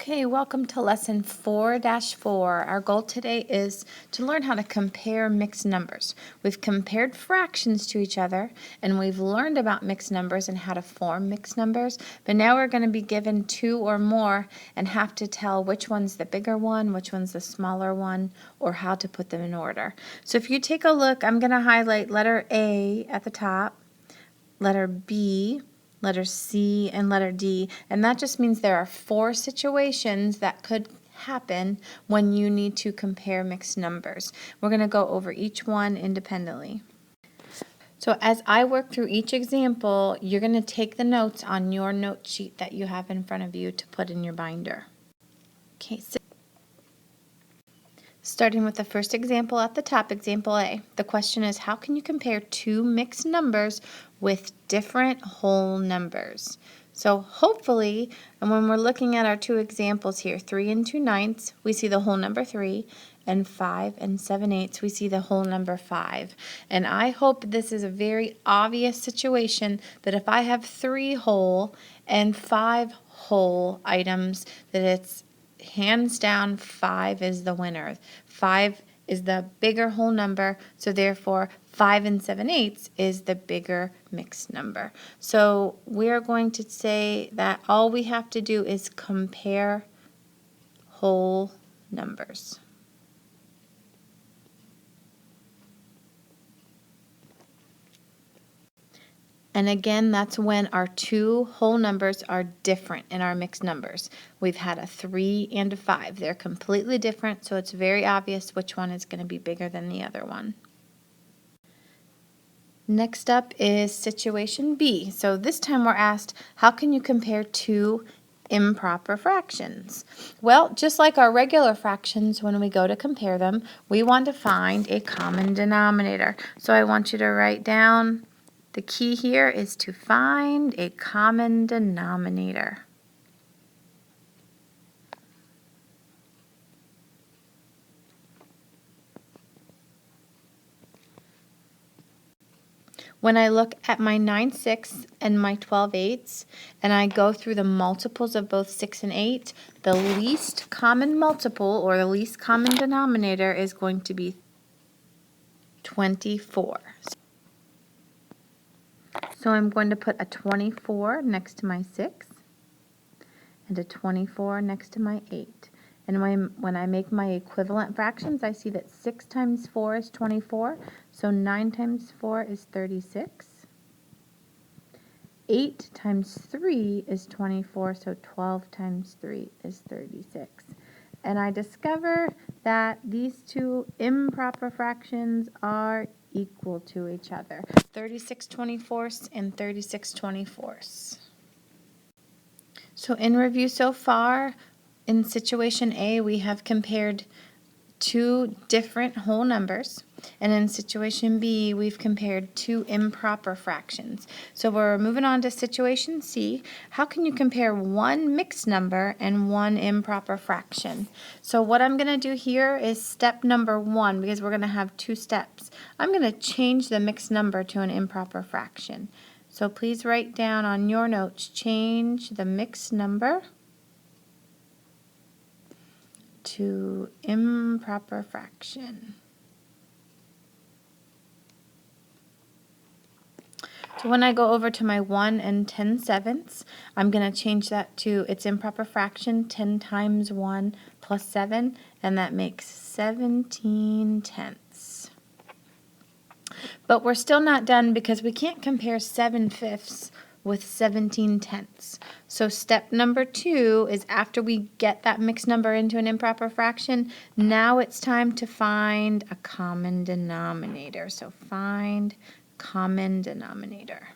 Okay, welcome to lesson 4-4. Our goal today is to learn how to compare mixed numbers. We've compared fractions to each other, and we've learned about mixed numbers and how to form mixed numbers, but now we're going to be given two or more and have to tell which one's the bigger one, which one's the smaller one, or how to put them in order. So if you take a look, I'm going to highlight letter A at the top, letter B, letter C, and letter D, and that just means there are 4 situations that could happen when you need to compare mixed numbers. We're going to go over each one independently. So as I work through each example, you're going to take the notes on your note sheet that you have in front of you to put in your binder. Okay, so starting with the first example at the top, example A. The question is, how can you compare two mixed numbers with different whole numbers? So hopefully, and when we're looking at our two examples here, 3 and 2/9, we see the whole number 3, and 5 and 7/8, we see the whole number 5. And I hope this is a very obvious situation that if I have 3 whole and 5 whole items, that it's hands down 5 is the winner. 5 is the bigger whole number, so therefore 5 and 7/8 is the bigger mixed number. So we're going to say that all we have to do is compare whole numbers. And again, that's when our two whole numbers are different in our mixed numbers. We've had a 3 and a 5. They're completely different, so it's very obvious which one is going to be bigger than the other one. Next up is situation B. So this time we're asked, how can you compare two improper fractions? Well, just like our regular fractions, when we go to compare them, we want to find a common denominator. So I want you to write down, the key here is to find a common denominator. When I look at my 9/6 and my 12/8 and I go through the multiples of both 6 and 8, the least common multiple or the least common denominator is going to be 24. So I'm going to put a 24 next to my 6 and a 24 next to my 8. And when I make my equivalent fractions, I see that 6 times 4 is 24, so 9 times 4 is 36. 8 times 3 is 24, so 12 times 3 is 36. And I discover that these two improper fractions are equal to each other, 36/24 and 36/24. So in review so far, in situation A, we have compared two different whole numbers, and in situation B, we've compared two improper fractions. So we're moving on to situation C. How can you compare one mixed number and one improper fraction? So what I'm going to do here is step number 1, because we're going to have 2 steps. I'm going to change the mixed number to an improper fraction. So please write down on your notes, change the mixed number to improper fraction. So when I go over to my 1 and 10/7, I'm going to change that to its improper fraction, 10 times 1 plus 7, and that makes 17/10. But we're still not done because we can't compare 7/5 with 17/10. So step number 2 is after we get that mixed number into an improper fraction, now it's time to find a common denominator. So find common denominator.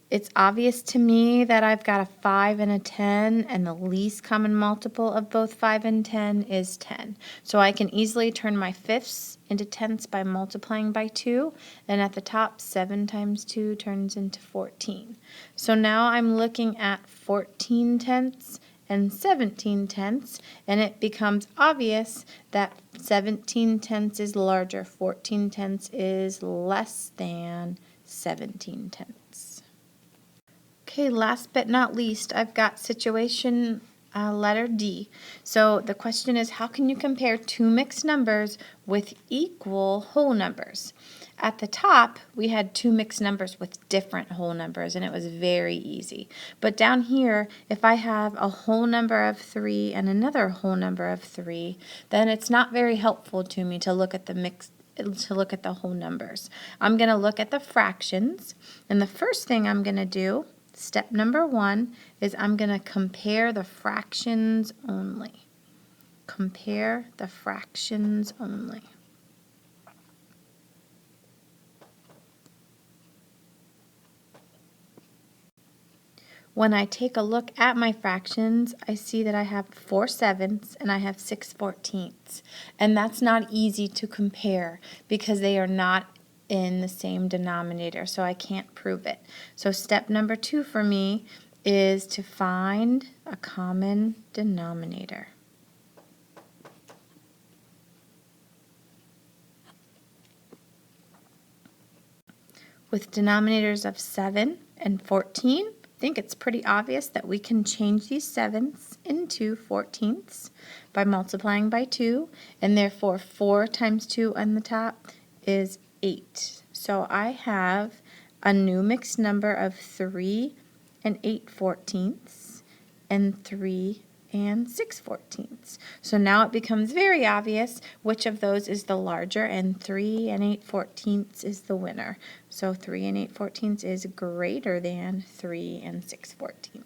It's obvious to me that I've got a 5 and a 10, and the least common multiple of both 5 and 10 is 10. So I can easily turn my fifths into tenths by multiplying by 2, and at the top, 7 times 2 turns into 14. So now I'm looking at 14/10 and 17/10, and it becomes obvious that 17/10 is larger, 14/10 is less than 17/10. Okay, last but not least, I've got situation letter D. So the question is, how can you compare two mixed numbers with equal whole numbers? At the top, we had two mixed numbers with different whole numbers, and it was very easy. But down here, if I have a whole number of 3 and another whole number of 3, then it's not very helpful to me to look at the whole numbers. I'm going to look at the fractions, and the first thing I'm going to do, step number 1, is I'm going to compare the fractions only. Compare the fractions only. When I take a look at my fractions, I see that I have 4 sevenths and I have 6 14ths. And that's not easy to compare because they are not in the same denominator, so I can't prove it. So step number 2 for me is to find a common denominator. With denominators of 7 and 14, I think it's pretty obvious that we can change these sevenths into 14ths by multiplying by 2, and therefore 4 times 2 on the top is 8. So I have a new mixed number of 3 and 8 14ths and 3 and 6 14ths. So now it becomes very obvious which of those is the larger, and 3 and 8 14ths is the winner. So 3 and 8 14ths is greater than 3 and 6 14ths.